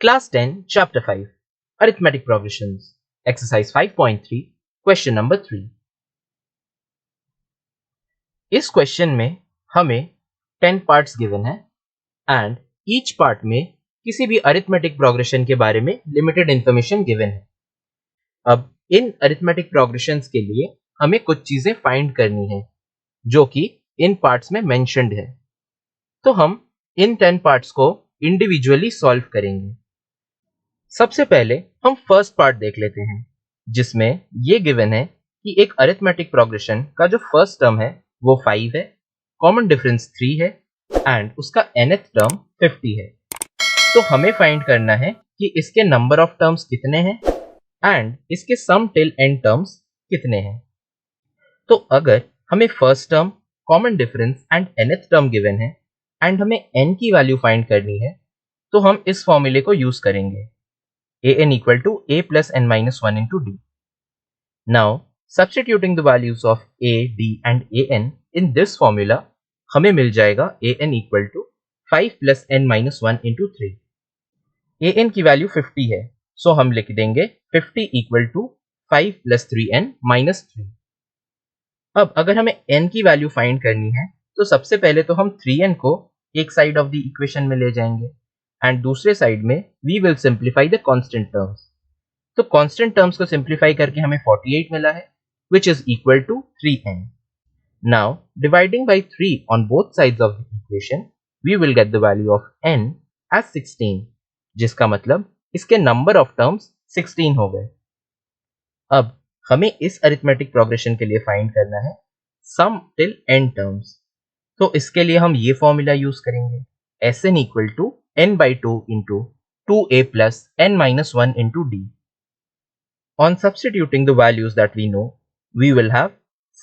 Class 10, Chapter 5, Arithmetic Progressions, Exercise 5.3, Question number 3. इस question में हमें 10 पार्ट्स गिवन है एंड ईच पार्ट में किसी भी अरिथमेटिक प्रोग्रेशन के बारे में लिमिटेड इंफॉर्मेशन गिवन है. अब इन अरिथमेटिक प्रोग्रेशंस के लिए हमें कुछ चीजें फाइंड करनी है जो कि इन पार्ट्स में मेंशन्ड है. तो हम इन 10 पार्ट्स को इंडिविजुअली सॉल्व करेंगे. सबसे पहले हम फर्स्ट पार्ट देख लेते हैं जिसमें ये गिवन है कि एक अरिथमेटिक प्रोग्रेशन का जो फर्स्ट टर्म है वो 5 है, कॉमन डिफरेंस 3 है एंड उसका nth टर्म 50 है. तो हमें फाइंड करना है कि इसके नंबर ऑफ टर्म्स कितने हैं एंड इसके सम टिल एंड टर्म्स कितने हैं. तो अगर हमें first term, common difference and nth term given है एंड हमें n की वैल्यू फाइंड करनी है तो हम इस फॉर्मूले को यूज करेंगे an equal to a plus n minus 1 into d. Now, substituting the values of a, d and an in this formula, हमें मिल जाएगा an equal to 5 plus n minus 1 into 3. an की वैल्यू 50 है, so हम लिख देंगे 50 equal to 5 plus 3n minus 3. अब अगर हमें n की वैल्यू फाइंड करनी है तो सबसे पहले तो हम 3n को एक साइड ऑफ द इक्वेशन में ले जाएंगे एंड दूसरे साइड में we will simplify the constant terms. तो कांस्टेंट टर्म्स को सिंप्लीफाई करके हमें 48 मिला है which is equal to 3n. Now dividing by 3 on both sides of the equation we will get the value of n as 16 जिसका मतलब इसके number of terms 16 हो गए. अब हमें इस अरिथमेटिक प्रोग्रेशन के लिए फाइंड करना है सम टिल n टर्म्स. तो इसके लिए हम ये फॉर्मूला यूज करेंगे Sn equal to n by 2 into 2a plus n minus 1 into d. On substituting the values that we know, we will have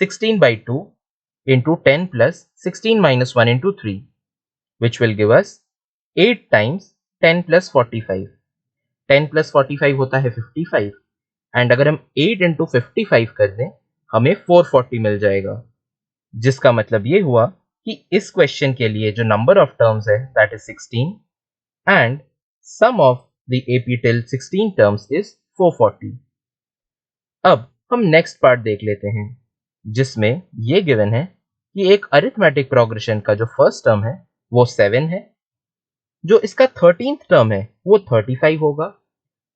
16 by 2 into 10 plus 16 minus 1 into 3, which will give us 8 times 10 plus 45. 10 plus 45 होता है 55 and अगर हम 8 into 55 कर दें हमें 440 मिल जाएगा. जिसका मतलब ये हुआ कि इस क्वेश्चन के लिए जो नंबर ऑफ टर्म्स है that is 16 and sum of the AP till 16 terms is 440. अब हम नेक्स्ट पार्ट देख लेते हैं जिसमें ये गिवन है कि एक अरिथमेटिक प्रोग्रेशन का जो फर्स्ट टर्म है वो 7 है, जो इसका 13th टर्म है वो 35 होगा.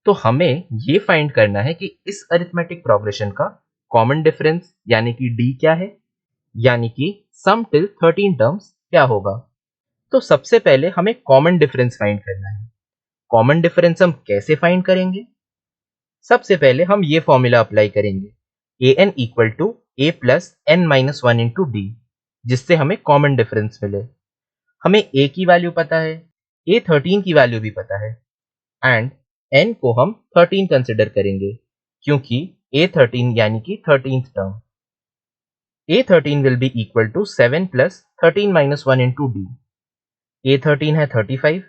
तो हमें ये फाइंड करना है कि इस अरिथमेटिक प्रोग्रेशन का कॉमन डिफरेंस यानी कि d क्या है, यानी कि सम टिल 13 टर्म्स क्या होगा. तो सबसे पहले हमें कॉमन डिफरेंस फाइंड करना है. कॉमन डिफरेंस हम कैसे फाइंड करेंगे? सबसे पहले हम ये फॉर्मूला अप्लाई करेंगे an equal to a plus n minus 1 into d जिससे हमें कॉमन डिफरेंस मिले. हमें a की वैल्यू पता है, a 13 की वैल्यू भी पता है एंड n को हम 13 कंसिडर करेंगे क्योंकि a 13 यानी कि 13th term. a 13 will be equal to 7 plus 13 minus 1 into d. a 13 है 35,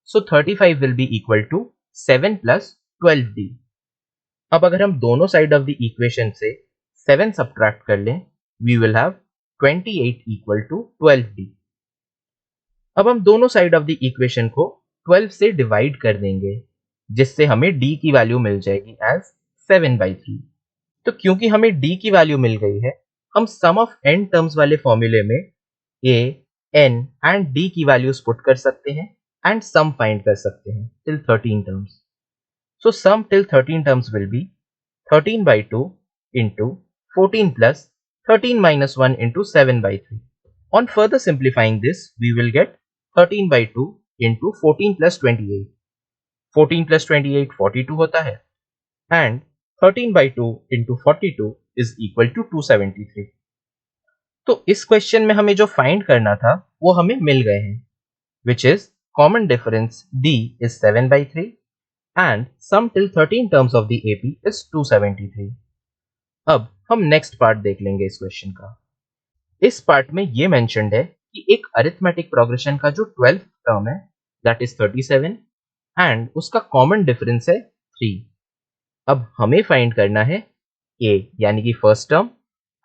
so 35 will be equal to 7 plus 12d. अब अगर हम दोनों साइड ऑफ द इक्वेशन से 7 सब्ट्रैक्ट कर लें we will have 28 equal to 12d. अब हम दोनों साइड ऑफ द इक्वेशन को 12 से डिवाइड कर देंगे जिससे हमें d की वैल्यू मिल जाएगी एज 7/3. तो क्योंकि हमें d की वैल्यू मिल गई है हम सम ऑफ n टर्म्स वाले फॉर्मूले में a, n and d की वैल्यूज पुट कर सकते हैं एंड सम फाइंड कर सकते हैं till 13 terms. So sum till 13 terms will be 13 by 2 into 14 plus 13 minus 1 into 7/3. On further simplifying this, we will get 13 by 2 into 14 plus 28. 14 plus 28 42 होता है and 13 by 2 into 42 is equal to 273. तो इस question में हमें जो find करना था वो हमें मिल गए हैं which is common difference d is 7/3 and sum till 13 terms of the AP is 273. अब हम नेक्स्ट पार्ट देख लेंगे इस क्वेश्चन का. इस पार्ट में ये मेंशन्ड है कि एक अरिथमेटिक प्रोग्रेशन का जो 12th टर्म है दैट इज 37 एंड उसका कॉमन डिफरेंस है 3. अब हमें फाइंड करना है a यानी कि फर्स्ट टर्म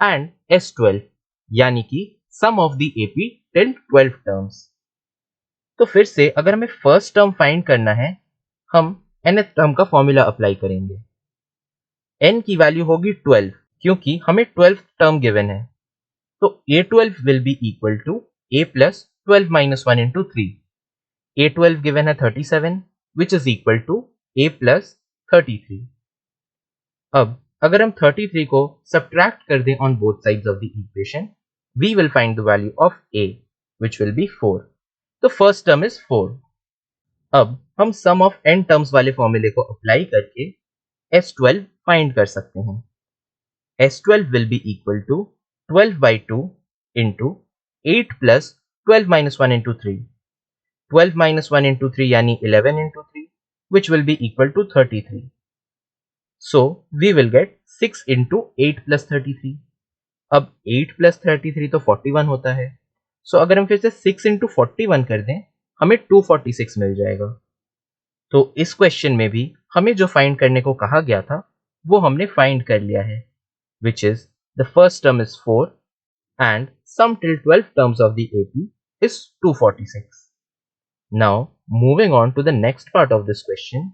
एंड S12 यानी कि sum of the AP till 12 terms. तो फिर से अगर हमें फर्स्ट टर्म फाइंड करना है हम nth टर्म का फॉर्मूला अप्लाई करेंगे। n की वैल्यू होगी 12 क्योंकि हमें 12th टर्म गिवन है। तो a12 will be equal to a plus 12 minus 1 into 3। a12 given है 37 which is equal to a plus 33। अब अगर हम 33 को सब्ट्रैक्ट कर दें on both sides of the equation, we will find the value of a which will be 4। तो first term is 4। अब हम सम ऑफ n टर्म्स वाले फॉर्मूले को अप्लाई करके S12 फाइंड कर सकते हैं। S12 will be equal to 12 by 2 into 8 plus 12 minus 1 into 3. 12 minus 1 into 3 यानी 11 into 3 which will be equal to 33. So we will get 6 into 8 plus 33. अब 8 plus 33 तो 41 होता है। So अगर हम फिर से 6 into 41 कर दें हमें 246 मिल जाएगा। तो इस क्वेश्चन में भी हमें जो फाइंड करने को कहा गया था वो हमने फाइंड कर लिया है, which is the first term is 4 and sum till 12 terms of the AP is 246. Now moving on to the next part of this question.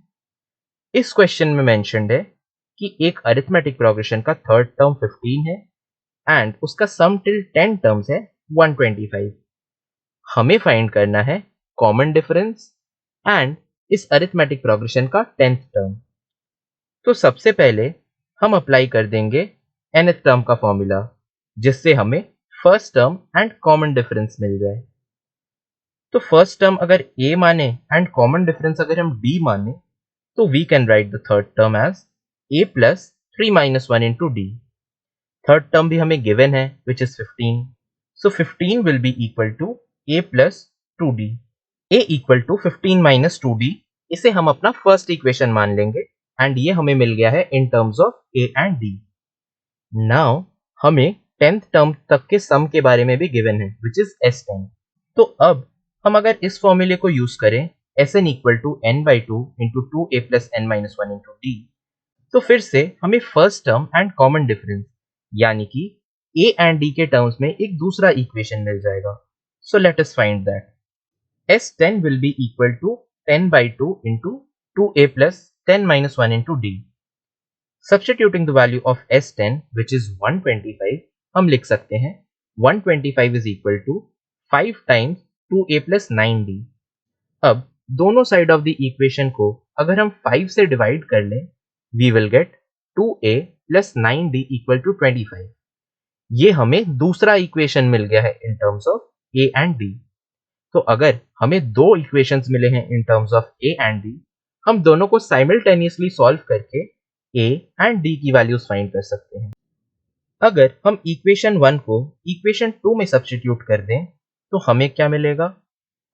इस क्वेश्चन में मेंशन्ड है कि एक अरिथमेटिक प्रोग्रेशन का थर्ड टर्म 15 है एंड उसका सम till 10 terms है 125। हमें फाइंड करना है कॉमन डिफरेंस एंड इस अरिथमेटिक प्रोग्रेशन का 10th टर्म। तो सबसे पहले हम अप्लाई कर देंगे nth टर्म का फॉर्मूला जिससे हमें first term and common difference मिल जाए। तो फर्स्ट टर्म अगर a माने एंड कॉमन डिफरेंस अगर हम d माने तो we can write the third term as a plus 3 minus 1 into d. Third term भी हमें गिवन है which is 15। So 15 will be equal to a plus 2d। a equal to 15 minus 2d, इसे हम अपना first equation मान लेंगे and ये हमें मिल गया है in terms of a and d। Now हमें 10th टर्म तक के सम के बारे में भी गिवन है विच इज S10। तो अब हम अगर इस फॉर्मूले को यूज करें Sn equal to n by 2 into 2a plus n minus 1 into d, तो फिर से हमें first term and common difference यानी कि a एंड d के टर्म्स में एक दूसरा इक्वेशन मिल जाएगा। So let us find that. S10 will be equal to 10 by 2 into 2a plus 10 minus 1 into d. Substituting the value of S10 which is 125, हम लिख सकते हैं 125 is equal to 5 times 2a plus 9d. अब दोनों side of the equation को अगर हम 5 से डिवाइड कर लें we will get 2a plus 9d equal to 25. ये हमें दूसरा इक्वेशन मिल गया है in terms of a and d। तो अगर हमें दो इक्वेशंस मिले हैं in terms of a and d, हम दोनों को साइमल्टेनियसली सॉल्व करके a एंड d की वैल्यूज फाइंड कर सकते हैं। अगर हम इक्वेशन 1 को इक्वेशन 2 में सब्स्टिट्यूट कर दें तो हमें क्या मिलेगा?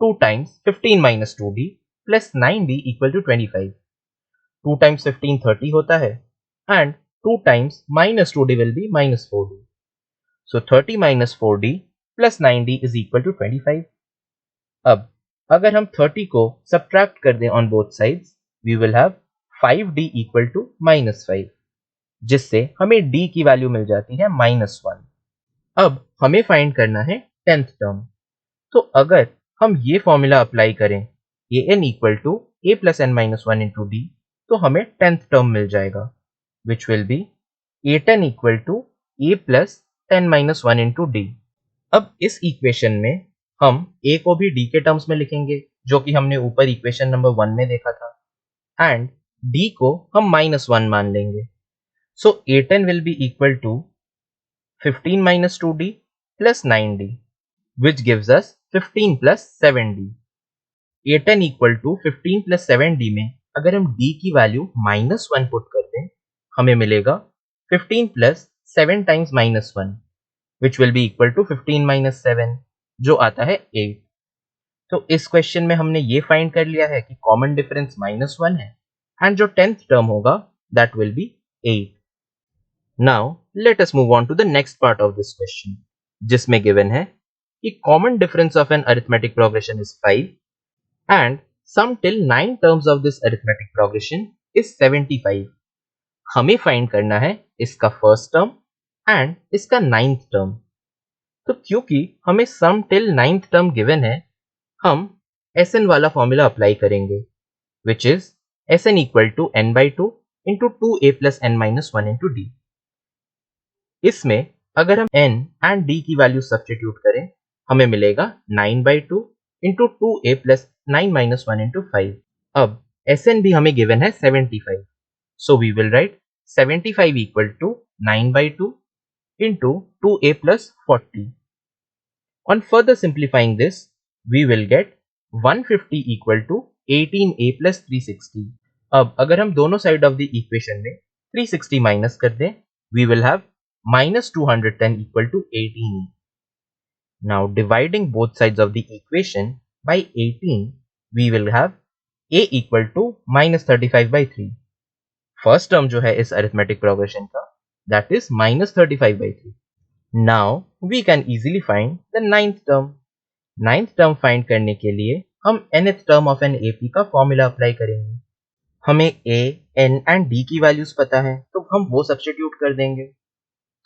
2 times 15 minus 2d plus 9d equal to 25। 2 times 15 30 होता है and 2 times minus 2d will be minus 4d। So 30 minus 4d plus 9d is equal to 25। अब अगर हम 30 को सब्ट्रैक्ट कर दें on both sides we will have 5d equal to minus 5, जिससे हमें d की वैल्यू मिल जाती है माइनस 1। अब हमें फाइंड करना है 10th टर्म। तो अगर हम ये फॉर्मूला अप्लाई करें an equal to a plus n minus 1 into d, तो हमें 10th टर्म मिल जाएगा which will be a10 equal to a plus 10 minus 1 into d. अब इस इक्वेशन में हम a को भी d के टर्म्स में लिखेंगे जो कि हमने ऊपर इक्वेशन नंबर 1 में देखा था एंड d को हम माइनस 1 मान लेंगे। So a10 will be equal to 15 minus 2d plus 9d which gives us 15 plus 7d। a10 equal to 15 plus 7d में अगर हम d की वैल्यू माइनस 1 पुट कर दें हमें मिलेगा 15 plus 7 times minus 1 which will be equal to 15 minus 7 जो आता है 8। तो इस क्वेश्चन में हमने ये फाइंड कर लिया है कि कॉमन डिफरेंस माइनस 1 है एंड जो 10th टर्म होगा that will be 8। Now let us move on to the next part of this question जिसमें गिवन है कि common difference of an arithmetic progression is 5 and sum till 9 terms of this arithmetic progression is 75। हमें find करना है इसका first term and इसका 9th term. तो क्योंकि हमें sum till 9th term given है हम Sn वाला फॉर्मूला अप्लाई करेंगे which is Sn equal to n by two into 2a plus n minus 1 into d. इसमें अगर हम n एंड d की वैल्यू सब्स्टिट्यूट करें, हमें मिलेगा 9 by two into 2a plus 9 minus 1 into 5। अब Sn भी हमें गिवन है 75, so we will write 75 equal to 9 by 2 into 2a plus 40. On further simplifying this, we will get 150 equal to 18a plus 360. अब अगर हम दोनों साइड ऑफ द इक्वेशन में 360 minus कर दें, we will have minus 210 equal to 18a. Now dividing both sides of the equation by 18, we will have a equal to minus 35 by 3. First term जो है इस अरिथमेटिक प्रोग्रेशन का, that is minus 35 by 3. Now we can easily find the ninth term. Ninth term find करने के लिए हम nth term of an AP का formula apply करेंगे. हमें a, n एंड d की वैल्यूज पता है, तो हम वो सब्स्टिट्यूट कर देंगे.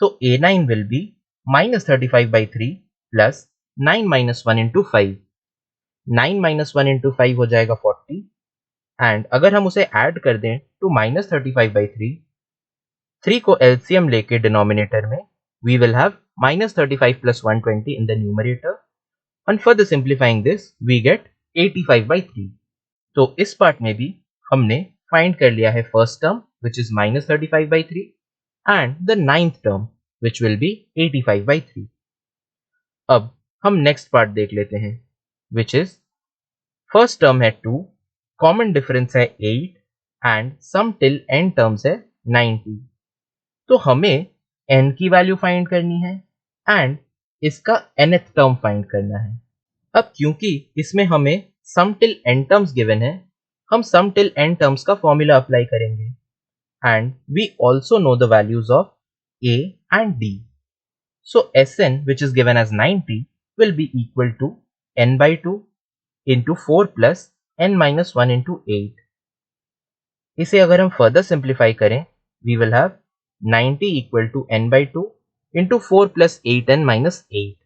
तो a9 will be minus 35 by 3 plus 9 minus 1 into 5. 9 minus 1 into 5 हो जाएगा 40, एंड अगर हम उसे ऐड कर दें टू माइनस 35 बाई 3 को एलसीएम लेके डिनोमिनेटर में, we will have minus 35 plus 120 in the numerator. On further simplifying this we get 85 by 3. तो इस पार्ट में भी हमने फाइंड कर लिया है first term which is minus 35 by 3 and the ninth term which will B 85 by 3. अब हम नेक्स्ट पार्ट देख लेते हैं, विच इज फर्स्ट टर्म है 2, कॉमन डिफरेंस है 8 and sum till n terms है 90. तो हमें n की वैल्यू फाइंड करनी है एंड इसका nth टर्म फाइंड करना है. अब क्योंकि इसमें हमें sum till n terms given है, हम सम टिल n टर्म्स का फॉर्मूला अप्लाई करेंगे and we also know the values of a and d. So Sn which is given as 90 will be equal to n by 2 into 4 plus n minus 1 into 8. इसे अगर हम further simplify करें, we will have 90 equal to n by 2 into 4 plus 8n minus 8.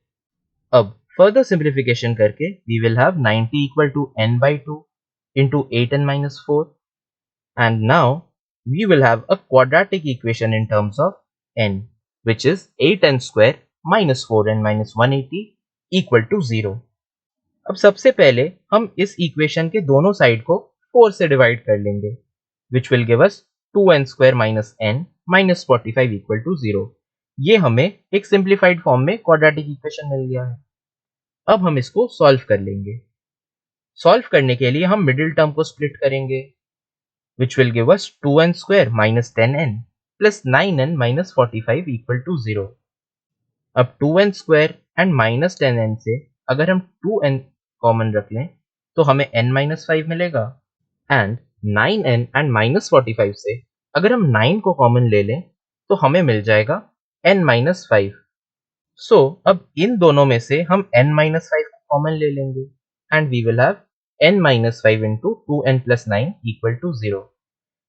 अब further simplification करके we will have 90 equal to n by 2 into 8n minus 4, and now we will have a quadratic equation in terms of n, which is 8n square minus 4n minus 180 equal to 0. अब सबसे पहले हम इस equation के दोनों side को 4 से divide कर लेंगे, which will give us 2n square minus n minus 45 equal to 0. ये हमें एक सिंप्लीफाइड फॉर्म में क्वाड्रेटिक इक्वेशन मिल गया है. अब हम इसको सॉल्व कर लेंगे. सॉल्व करने के लिए हम मिडिल टर्म को स्प्लिट करेंगे, which will give us 2n square minus 10n plus 9n minus 45 equal to 0. अब 2n square and minus 10n से अगर हम 2n कॉमन रख लें तो हमें n minus 5 मिलेगा, एंड 9n एंड माइनस 45 से अगर हम 9 को कॉमन ले लें तो हमें मिल जाएगा n minus 5. सो अब इन दोनों में से हम n minus 5 को कॉमन ले लेंगे and we will have n minus 5 into 2n plus 9 equal to 0,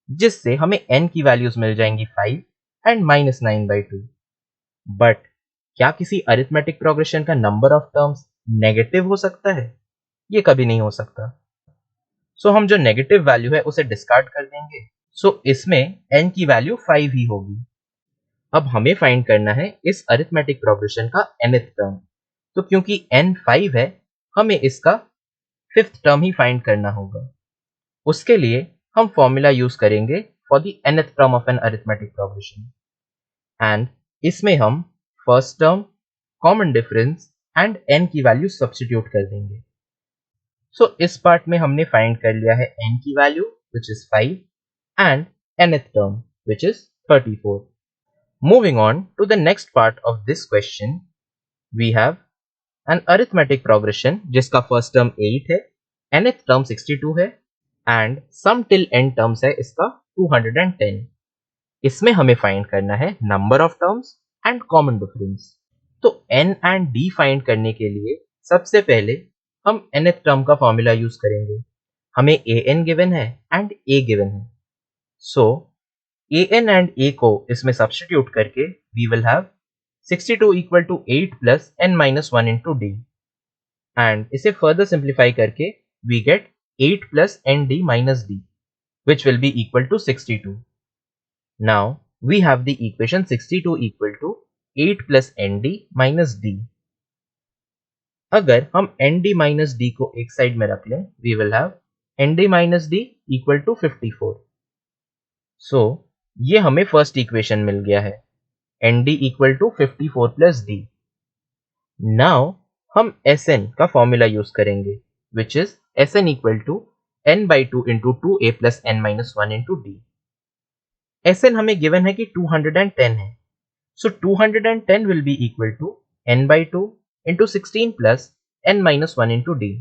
जिससे हमें n की वैल्यूज मिल जाएंगी 5 एंड माइनस 9 by 2. बट क्या किसी अरिथमेटिक प्रोग्रेशन का नंबर ऑफ टर्म्स नेगेटिव हो सकता है? ये कभी नहीं हो सकता. सो हम जो नेगेटिव वैल्यू है उसे डिस्कार्ड कर देंगे. सो इसमें n की वैल्यू 5 ही होगी. अब हमें फाइंड करना है इस अरिथमेटिक प्रोग्रेशन का nth टर्म. तो क्योंकि n 5 है, हमें इसका फिफ्थ टर्म ही फाइंड करना होगा. उसके लिए हम फॉर्मूला यूज करेंगे for the nth term of an arithmetic progression, and इसमें हम first term, common difference and n की वैल्यू सब्स्टिट्यूट कर देंगे. सो इस पार्ट में हमने फाइंड कर लिया है n की value which is 5 and nth term which is 34. Moving on to the next part of this question, we have an arithmetic progression जिसका फर्स्ट टर्म 8 है, nth टर्म 62 है and sum till n terms है इसका 210. इसमें हमें find करना है number of terms and common difference. तो n एंड d फाइंड करने के लिए सबसे पहले हम nth टर्म का फॉर्मूला यूज करेंगे. हमें an गिवन है एंड a गिवन है. सो an एंड a को इसमें सब्स्टिट्यूट करके we will have 62 equal to 8 plus n minus 1 into d, and इसे फर्दर सिंप्लीफाई करके we get 8 plus n d minus d. which will be equal to 62. Now we have the equation 62 equal to 8 plus nd minus d. अगर हम nd minus d को एक side में रख लें, we will have nd minus d equal to 54. So ये हमें first equation मिल गया है, nd equal to 54 plus d. Now हम Sn का फॉर्मूला यूज करेंगे, which is Sn equal to n by 2 into 2a plus n minus 1 into d. Sn हमें given है कि 210 है, so 210 will be equal to n by 2 into 16 plus n minus 1 into d.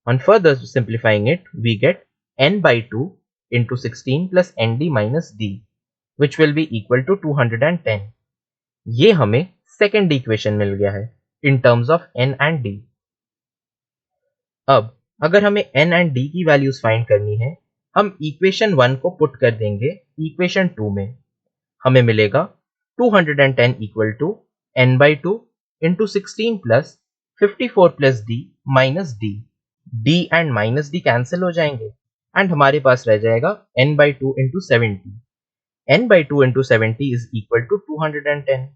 On further simplifying it, we get n by 2 into 16 plus nd minus d, which will be equal to 210. ये हमें second equation मिल गया है in terms of n and d. अब अगर हमें n and d की values find करनी है, हम इक्वेशन 1 को पुट कर देंगे इक्वेशन 2 में. हमें मिलेगा 210 equal to n by 2 into 16 plus 54 plus d minus d. d and minus d cancel हो जाएंगे एंड हमारे पास रह जाएगा n by 2 into 70. n by 2 into 70 is equal to 210.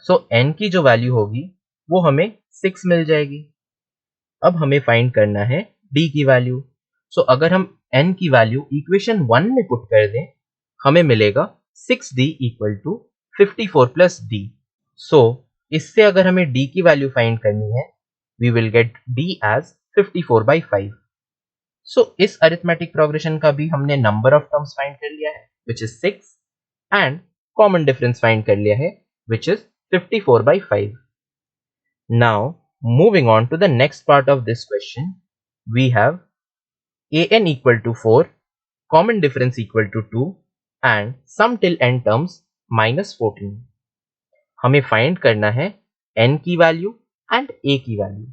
So n की जो वैल्यू होगी वो हमें 6 मिल जाएगी. अब हमें फाइंड करना है d की वैल्यू. सो अगर हम n की वैल्यू इक्वेशन 1 में पुट कर दें, हमें मिलेगा 6d equal to 54 plus d. So इससे अगर हमें d की वैल्यू फाइंड करनी है, we will get d as 54 by 5. So इस अरिथमेटिक प्रोग्रेशन का भी हमने नंबर ऑफ टर्म्स फाइंड कर लिया है, which is 6, and common difference find कर लिया है, which is 54 by 5. Now moving on to the next part of this question, we have an equal to 4, common difference equal to 2 and sum till n terms minus 14. हमें find करना है n की value and a की value.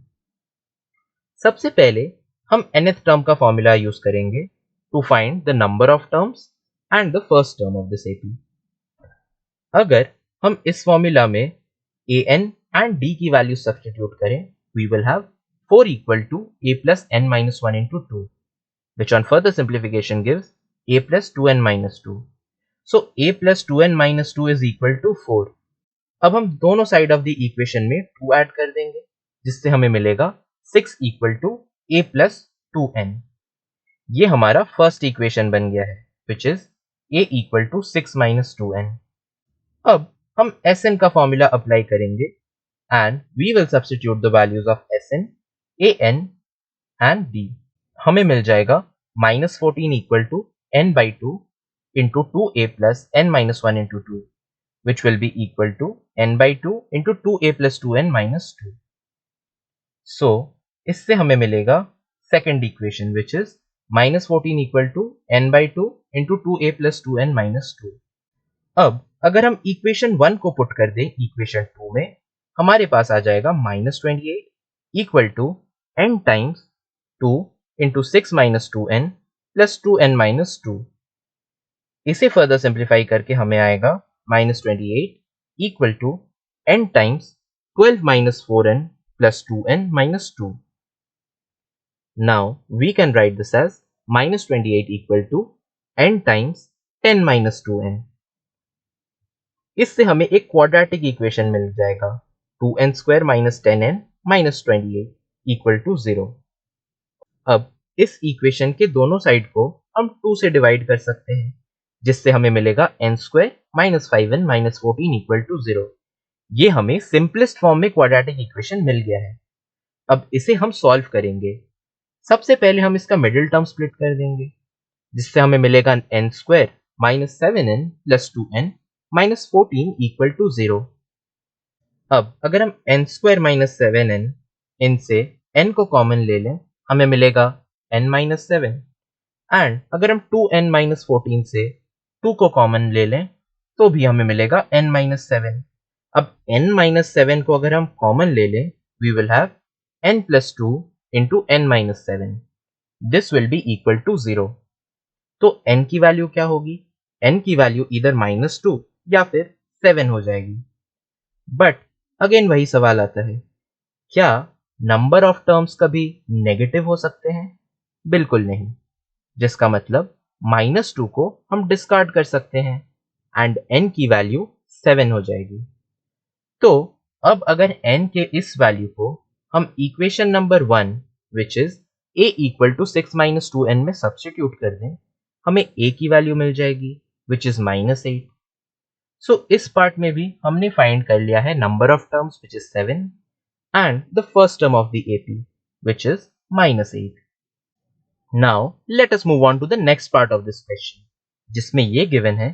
सबसे पहले हम nth term का formula use करेंगे to find the number of terms and the first term of this AP. अगर हम इस फॉर्मूला में an and d की वैल्यू सब्स्टिट्यूट करें, we will have 4 equal to a plus n minus 1 into 2, which on further simplification gives a plus 2n minus 2. So a plus 2n minus 2 is equal to 4. अब हम दोनों side of the equation में 2 add कर देंगे, जिससे हमें मिलेगा 6 equal to a plus 2n. ये हमारा फर्स्ट इक्वेशन बन गया है, which is a equal to 6 minus 2n. अब हम Sn का फॉर्मूला अप्लाई करेंगे and we will substitute the values of Sn, an and d. हमें मिल जाएगा -14 equal to n by 2 into 2a plus n minus 1 into 2, which will be equal to n by 2 into 2a plus 2n minus 2. So इससे हमें मिलेगा second equation, which is -14 equal to n by 2 into 2a plus 2n minus 2. अब अगर हम equation 1 को put कर दें equation 2 में, हमारे पास आ जाएगा -28 equal to n times 2 into 6 minus 2n plus 2n minus 2. इसे फर्दर सिंप्लीफाई करके हमें आएगा -28 equal to n times 12 minus 4n plus 2n minus 2. Now we can write this as -28 equal to n times 10 minus 2n. इससे हमें एक quadratic equation मिल जाएगा, 2n square minus 10n minus 28 equal to 0. अब इस इक्वेशन के दोनों side को हम 2 से डिवाइड कर सकते हैं, जिससे हमें मिलेगा n square minus 5n minus 14 equal to 0. ये हमें सिंपलेस्ट फॉर्म में क्वाड्रेटिक इक्वेशन मिल गया है. अब इसे हम सॉल्व करेंगे. सबसे पहले हम इसका मिडिल टर्म स्प्लिट कर देंगे, जिससे हमें मिलेगा n square minus 7n plus 2n minus 14 equal to 0. अब अगर हम n square minus 7n इनसे n को कॉमन ले लें, हमें मिलेगा n minus 7. एंड अगर हम 2n minus 14 से 2 को कॉमन ले लें, तो भी हमें मिलेगा n minus 7. अब n minus 7 को अगर हम कॉमन ले लें, we will have n plus 2 into n minus 7. This will be equal to 0. तो n की वैल्यू क्या होगी? n की वैल्यू इधर -2 या फिर 7 हो जाएगी. बट अगेन वही सवाल आता है, क्या नंबर ऑफ टर्म्स कभी नेगेटिव हो सकते हैं? बिल्कुल नहीं. जिसका मतलब -2 को हम डिस्कार्ड कर सकते हैं एंड n की वैल्यू 7 हो जाएगी। तो अब अगर n के इस वैल्यू को हम equation number 1 which is a equal to 6 - 2n में सब्स्टिट्यूट कर दें, हमें a की वैल्यू मिल जाएगी विच इज -8। सो इस पार्ट में भी हमने फाइंड कर लिया है number of terms which is 7 and the first term of the AP which is -8. Now let us move on to the next part of this question, जिसमें ये given है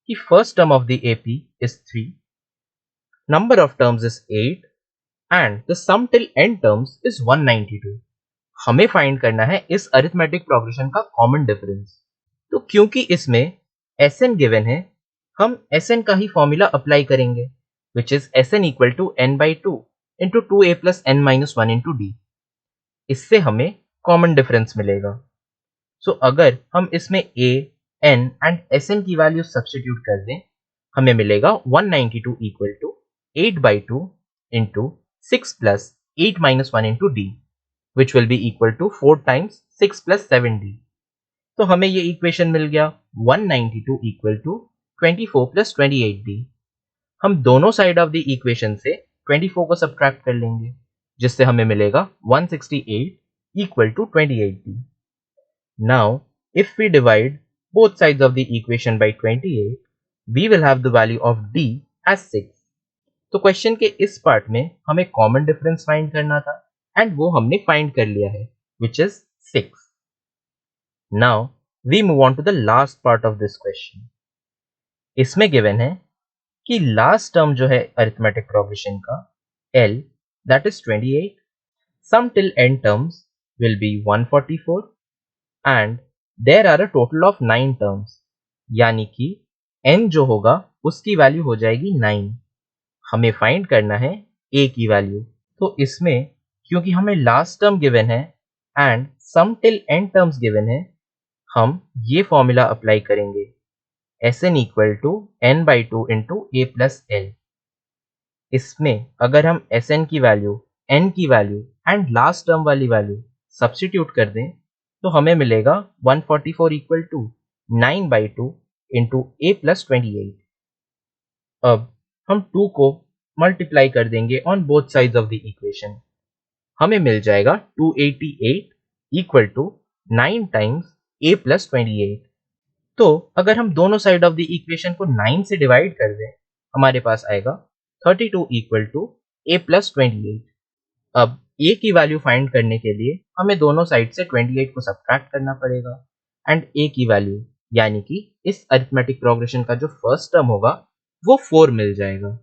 कि first term of the AP is 3, number of terms is 8 and the sum till n terms is 192. हमें find करना है इस arithmetic progression का common difference. तो क्योंकि इसमें Sn गिवन है, हम Sn का ही फॉर्मूला अप्लाई करेंगे which is Sn equal to n by 2 into 2a plus n minus 1 into d. इससे हमें कॉमन डिफरेंस मिलेगा। सो अगर हम इसमें a, n एंड Sn की वैल्यू सब्स्टिट्यूट कर दें, हमें मिलेगा 192 equal to 8 by 2 into 6 plus 8 minus 1 into d which will be equal to 4 times 6 plus 7d. तो हमें ये इक्वेशन मिल गया 192 equal to 24 plus 28d. हम दोनों साइड ऑफ द इक्वेशन से 24 को सब्ट्रैक्ट कर लेंगे, जिससे हमें मिलेगा 168 equal to 28d. Now, if we divide both sides of the equation by 28, we will have the value of d as 6. तो क्वेश्चन के इस पार्ट में हमें कॉमन डिफरेंस फाइंड करना था एंड वो हमने फाइंड कर लिया है which is 6. Now we move on to the last part of this question. इसमें गिवन है कि लास्ट टर्म जो है अरिथमेटिक प्रोग्रेशन का L that is 28, sum till n terms will be 144 and there are a total of 9 terms, यानी कि n जो होगा उसकी वैल्यू हो जाएगी 9। हमें फाइंड करना है a की वैल्यू। तो इसमें क्योंकि हमें लास्ट टर्म गिवन है and sum till n terms given है, हम ये फॉर्मूला अप्लाई करेंगे Sn equal to n by 2 into a plus l। इसमें अगर हम Sn की वैल्यू, n की वैल्यू एंड लास्ट टर्म वाली वैल्यू सब्स्टिट्यूट कर दें, तो हमें मिलेगा 144 equal to 9 by 2 into a plus 28। अब हम 2 को मल्टीप्लाई कर देंगे on both sides of the equation, हमें मिल जाएगा 288 equal to 9 times a plus 28। तो अगर हम दोनों साइड ऑफ द इक्वेशन को 9 से डिवाइड कर दें, हमारे पास आएगा 32 इक्वल टू a प्लस 28। अब a की वैल्यू फाइंड करने के लिए हमें दोनों साइड से 28 को सब्ट्रैक्ट करना पड़ेगा एंड a की वैल्यू यानी कि इस अरिथमेटिक प्रोग्रेशन का जो फर्स्ट टर्म होगा वो 4 मिल जाएगा।